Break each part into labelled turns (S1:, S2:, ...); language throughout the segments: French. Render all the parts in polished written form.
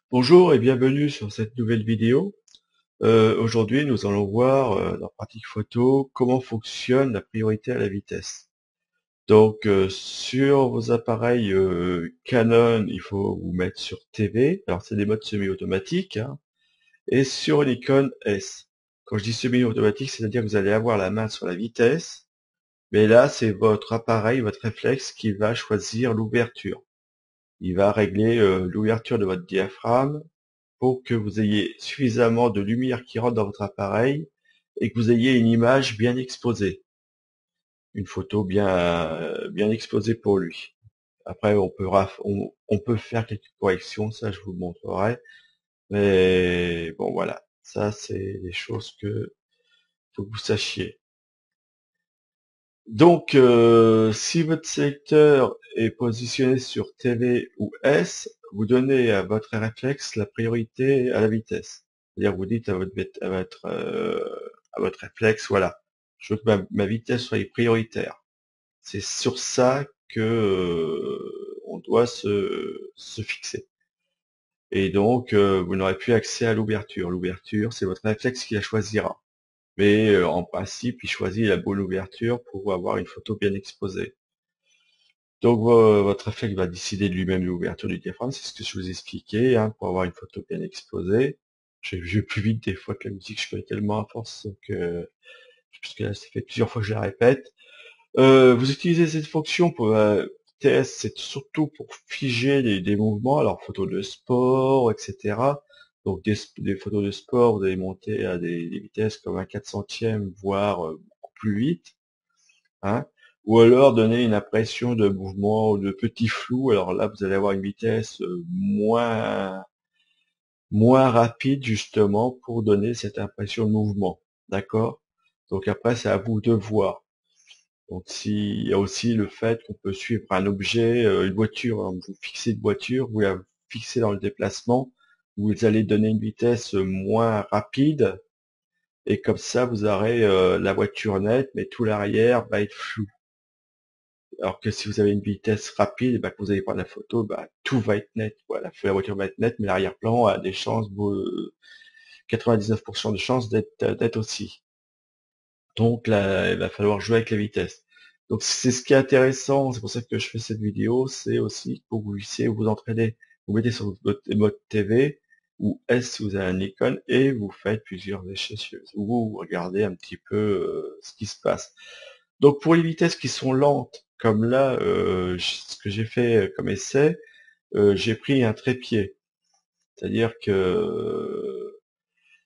S1: Bonjour et bienvenue sur cette nouvelle vidéo. Aujourd'hui, nous allons voir dans Pratique Photo comment fonctionne la priorité à la vitesse. Donc, sur vos appareils Canon, il faut vous mettre sur TV. Alors, c'est des modes semi-automatiques, hein, et sur Nikon S. Quand je dis semi-automatique, c'est-à-dire que vous allez avoir la main sur la vitesse, mais là, c'est votre appareil, votre réflexe qui va choisir l'ouverture. Il va régler l'ouverture de votre diaphragme pour que vous ayez suffisamment de lumière qui rentre dans votre appareil et que vous ayez une image bien exposée, une photo bien exposée pour lui. Après, on peut faire quelques corrections, ça je vous montrerai. Mais bon, voilà, ça c'est des choses que faut que vous sachiez. Donc, si votre sélecteur est positionné sur TV ou S, vous donnez à votre réflexe la priorité à la vitesse. C'est-à-dire, vous dites à votre réflexe, voilà, je veux que ma vitesse soit prioritaire. C'est sur ça que on doit se fixer. Et donc, vous n'aurez plus accès à l'ouverture. L'ouverture, c'est votre réflexe qui la choisira. Mais en principe, il choisit la bonne ouverture pour avoir une photo bien exposée. Donc votre réflexe va décider de lui-même l'ouverture du diaphragme, c'est ce que je vous ai expliqué, hein, pour avoir une photo bien exposée. Je vais plus vite des fois que la musique, je fais tellement à force que puisque là ça fait plusieurs fois que je la répète. Vous utilisez cette fonction pour TS, c'est surtout pour figer des mouvements, alors photos de sport, etc. Donc des photos de sport, vous allez monter à des vitesses comme un 400e, voire beaucoup plus vite, hein. Ou alors donner une impression de mouvement ou de petit flou. Alors là, vous allez avoir une vitesse moins rapide justement pour donner cette impression de mouvement. D'accord? Donc après, c'est à vous de voir. Donc il y a aussi le fait qu'on peut suivre un objet, une voiture, hein. Vous fixez une voiture, vous la fixez dans le déplacement, vous allez donner une vitesse moins rapide, et comme ça vous aurez la voiture nette, mais tout l'arrière va être flou. Alors que si vous avez une vitesse rapide, bah, que vous allez prendre la photo, bah, tout va être net. Voilà, la voiture va être nette, mais l'arrière-plan a des chances, 99% de chances d'être aussi. Donc là, il va falloir jouer avec la vitesse. Donc c'est ce qui est intéressant, c'est pour ça que je fais cette vidéo, c'est aussi pour que vous puissiez vous entraîner. Vous mettez sur votre mode TV ou S si vous avez un Nikon et vous faites plusieurs échelles, vous regardez un petit peu ce qui se passe. Donc pour les vitesses qui sont lentes, comme là, ce que j'ai fait comme essai, j'ai pris un trépied. C'est-à-dire que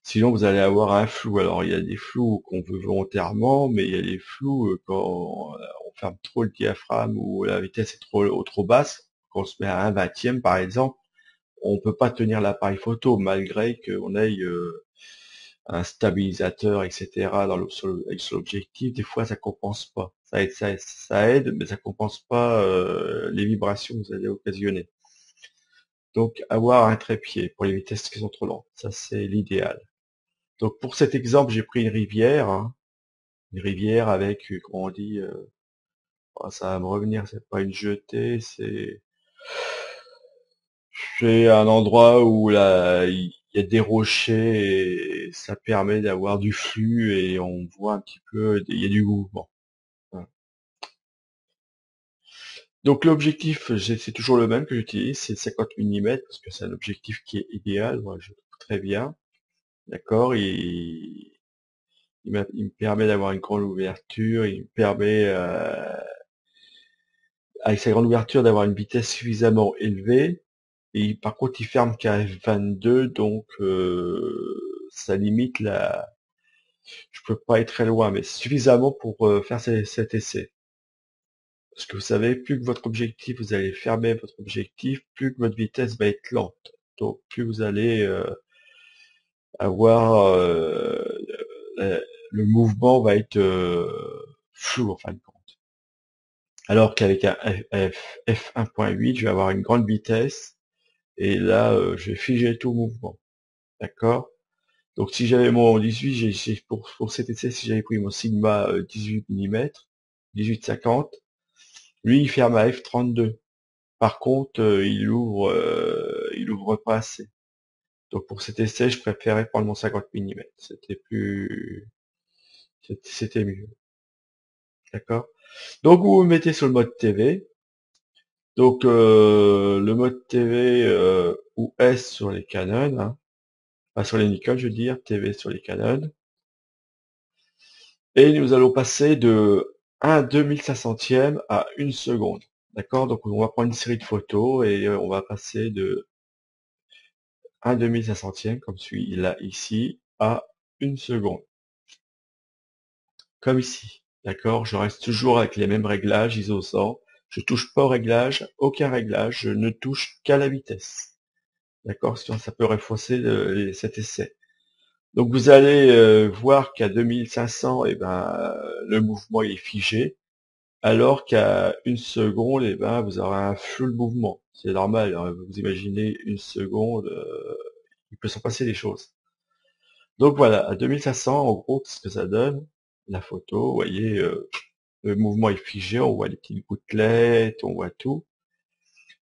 S1: sinon vous allez avoir un flou. Alors il y a des flous qu'on veut volontairement, mais il y a des flous quand on ferme trop le diaphragme ou la vitesse est trop basse, quand on se met à un vingtième par exemple, on peut pas tenir l'appareil photo malgré qu'on ait un stabilisateur, etc. Sur l'objectif. Des fois, ça compense pas. Ça aide, mais ça compense pas les vibrations que vous allez occasionner. Donc, avoir un trépied pour les vitesses qui sont trop lentes, ça c'est l'idéal. Donc, pour cet exemple, j'ai pris une rivière, hein, une rivière avec, comment on dit, oh, ça va me revenir, c'est pas une jetée, c'est un endroit où là, il y a des rochers et ça permet d'avoir du flux et on voit un petit peu, il y a du mouvement. Voilà. Donc l'objectif, c'est toujours le même que j'utilise, c'est 50 mm parce que c'est un objectif qui est idéal, moi je trouve très bien. D'accord, il me permet d'avoir une grande ouverture, il me permet avec sa grande ouverture d'avoir une vitesse suffisamment élevée. Et par contre, il ferme qu'à f22, donc ça limite je peux pas être très loin, mais suffisamment pour faire cet essai. Parce que vous savez, plus que votre objectif, vous allez fermer votre objectif, plus que votre vitesse va être lente. Donc plus vous allez avoir le mouvement va être flou en fin de compte. Alors qu'avec un f1.8, je vais avoir une grande vitesse et là, je vais figer tout le mouvement. D'accord? Donc si j'avais mon 18, pour cet essai, si j'avais pris mon Sigma 18 mm, 18-50, lui il ferme à f32. Par contre, il ouvre pas assez. Donc pour cet essai, je préférais prendre mon 50 mm. C'était mieux. D'accord? Donc vous vous mettez sur le mode TV. Donc le mode TV ou S sur les Canon, hein, pas sur les Nikon, je veux dire, TV sur les Canon. Et nous allons passer de 1/2500e à 1 seconde. D'accord? Donc on va prendre une série de photos et on va passer de 1/2500e, comme celui-là ici, à 1 seconde. Comme ici. D'accord? Je reste toujours avec les mêmes réglages ISO 100. Je touche pas au réglage, aucun réglage, je ne touche qu'à la vitesse. D'accord? Sinon ça peut refausser cet essai. Donc vous allez voir qu'à 2500, eh ben, le mouvement est figé, alors qu'à 1 seconde, eh ben, vous aurez un flou de mouvement. C'est normal, hein, vous imaginez 1 seconde, il peut s'en passer des choses. Donc voilà, à 2500, en gros, ce que ça donne, la photo, vous voyez, le mouvement est figé, on voit les petites gouttelettes, on voit tout,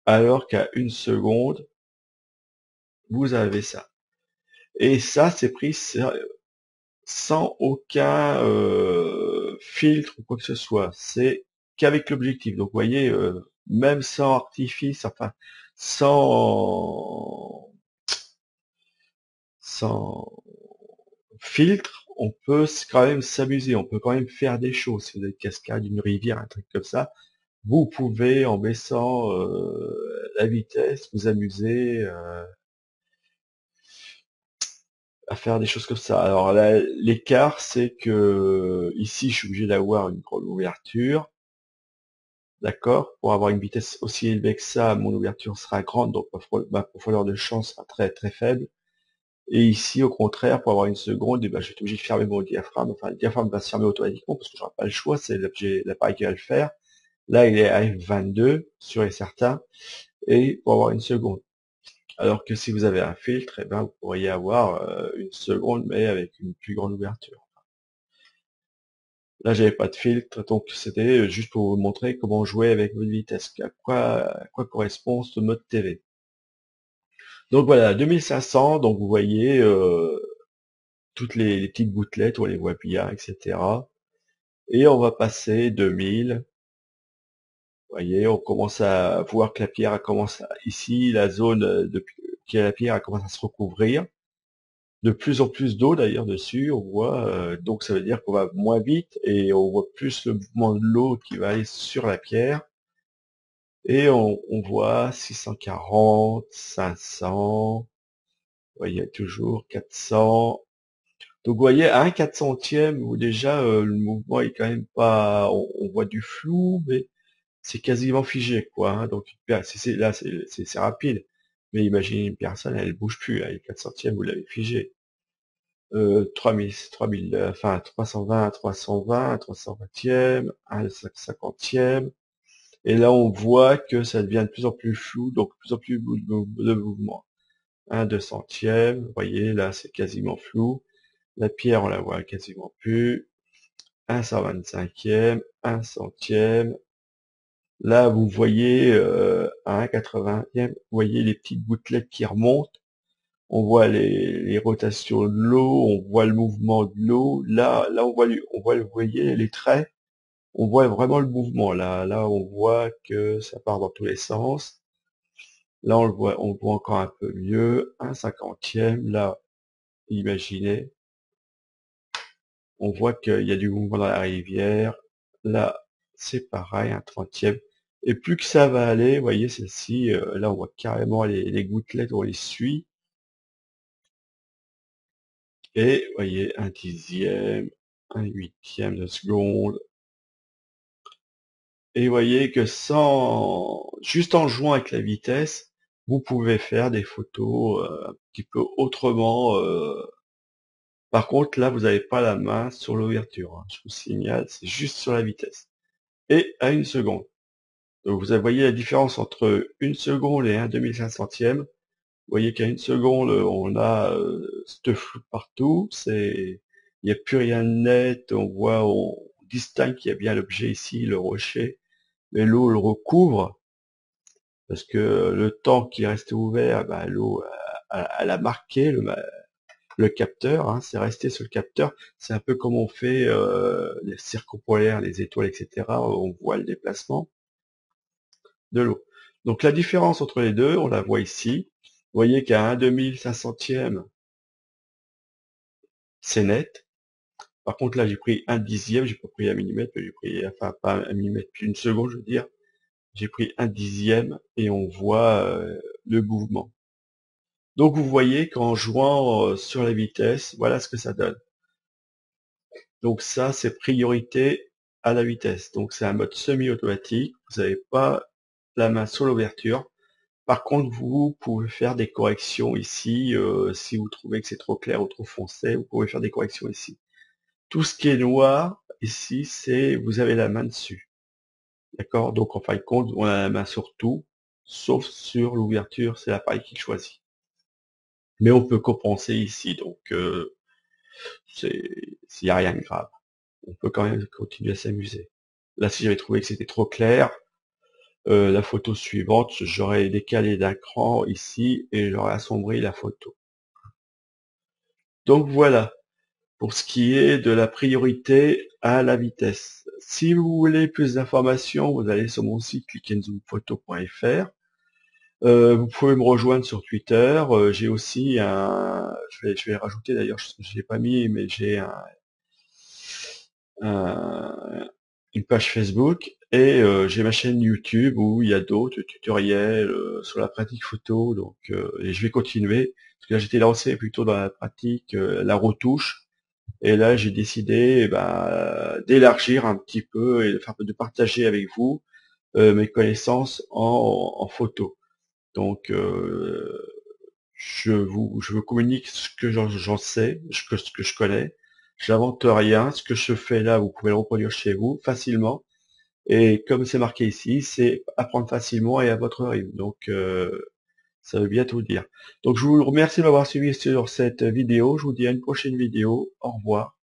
S1: alors qu'à 1 seconde, vous avez ça. Et ça, c'est pris sans aucun filtre ou quoi que ce soit. C'est qu'avec l'objectif. Donc vous voyez, même sans artifice, enfin sans sans filtre, on peut quand même s'amuser, on peut quand même faire des choses. Si vous avez une cascade, une rivière, un truc comme ça, vous pouvez, en baissant la vitesse, vous amuser à faire des choses comme ça. Alors l'écart, c'est que ici, je suis obligé d'avoir une grande ouverture, d'accord? Pour avoir une vitesse aussi élevée que ça, mon ouverture sera grande, donc ma profondeur de champ sera très très faible. Et ici, au contraire, pour avoir une seconde, eh ben, je vais être obligé de fermer mon diaphragme. Enfin, le diaphragme va se fermer automatiquement parce que j'aurai pas le choix, c'est l'appareil qui va le faire. Là, il est à F22, sûr et certain, et pour avoir une seconde. Alors que si vous avez un filtre, eh ben, vous pourriez avoir une seconde, mais avec une plus grande ouverture. Là, j'avais pas de filtre, donc c'était juste pour vous montrer comment jouer avec votre vitesse, à quoi correspond ce mode TV. Donc voilà, 2500, donc vous voyez toutes les petites gouttelettes, on les voit bien, etc. Et on va passer 2000. Vous voyez, on commence à voir que la pierre ici, la zone qui est la pierre, elle commence à se recouvrir. De plus en plus d'eau d'ailleurs dessus, on voit, donc ça veut dire qu'on va moins vite et on voit plus le mouvement de l'eau qui va aller sur la pierre. Et on voit 640, 500, vous voyez toujours 400. Donc vous voyez, à un 400e, où déjà le mouvement est quand même pas, on voit du flou, mais c'est quasiment figé, quoi. Hein. Donc là, c'est rapide. Mais imaginez une personne, elle bouge plus, là, les 400e, vous l'avez figé. 3000, enfin 320, 320, 320e, 1/50e. Et là, on voit que ça devient de plus en plus flou, donc de plus en plus de mouvement. 1/200e, vous voyez, là, c'est quasiment flou. La pierre, on la voit quasiment plus. 1/125e, 1/100e. Là, vous voyez à 1/80e, vous voyez les petites gouttelettes qui remontent. On voit les rotations de l'eau, on voit le mouvement de l'eau. Là, vous voyez les traits. On voit vraiment le mouvement. Là, on voit que ça part dans tous les sens. Là, on le voit encore un peu mieux. 1/50e. Là, imaginez. On voit qu'il y a du mouvement dans la rivière. Là, c'est pareil, 1/30e. Et plus que ça va aller, vous voyez, celle-ci, là, on voit carrément les gouttelettes, on les suit. Et, vous voyez, 1/10e, 1/8e de seconde. Et vous voyez que juste en jouant avec la vitesse, vous pouvez faire des photos un petit peu autrement. Par contre, là, vous n'avez pas la main sur l'ouverture. Hein. Je vous signale, c'est juste sur la vitesse. Et à 1 seconde. Donc vous voyez la différence entre 1 seconde et 1/2500e. Vous voyez qu'à 1 seconde, on a ce flou partout. Il n'y a plus rien de net. On distingue qu'il y a bien l'objet ici, le rocher, mais l'eau le recouvre parce que le temps qui reste ouvert, bah, l'eau elle a marqué le capteur, hein, c'est resté sur le capteur. C'est un peu comme on fait les circumpolaires, les étoiles, etc. On voit le déplacement de l'eau. Donc la différence entre les deux, on la voit ici. Vous voyez qu'à 1/2500e, c'est net. Par contre, là, j'ai pris 1/10, j'ai pas pris 1 millimètre, mais j'ai pris, enfin, pas 1 millimètre, puis une seconde, je veux dire. J'ai pris 1/10 et on voit le mouvement. Donc, vous voyez qu'en jouant sur les vitesses, voilà ce que ça donne. Donc ça, c'est priorité à la vitesse. Donc c'est un mode semi-automatique. Vous n'avez pas la main sur l'ouverture. Par contre, vous pouvez faire des corrections ici. Si vous trouvez que c'est trop clair ou trop foncé, vous pouvez faire des corrections ici. Tout ce qui est noir, ici, c'est vous avez la main dessus. D'accord? Donc en fin de compte, on a la main sur tout, sauf sur l'ouverture, c'est l'appareil qui choisit. Mais on peut compenser ici, donc s'il n'y a rien de grave. On peut quand même continuer à s'amuser. Là, si j'avais trouvé que c'était trop clair, la photo suivante, j'aurais décalé d'un cran ici et j'aurais assombri la photo. Donc voilà, pour ce qui est de la priorité à la vitesse. Si vous voulez plus d'informations, vous allez sur mon site clickandzoomphoto.fr. Vous pouvez me rejoindre sur Twitter. J'ai aussi je vais rajouter d'ailleurs, je l'ai pas mis, mais j'ai une page Facebook et j'ai ma chaîne YouTube où il y a d'autres tutoriels sur la pratique photo. Donc, et je vais continuer parce que là j'étais lancé plutôt dans la pratique, la retouche. Et là j'ai décidé d'élargir un petit peu et de partager avec vous mes connaissances en photo. Donc, je vous communique ce que j'en sais, ce que je connais. J'invente rien. Ce que je fais là, vous pouvez le reproduire chez vous facilement. Et comme c'est marqué ici, c'est apprendre facilement et à votre rythme. Donc, ça veut bien tout dire. Donc, je vous remercie de m'avoir suivi sur cette vidéo. Je vous dis à une prochaine vidéo. Au revoir.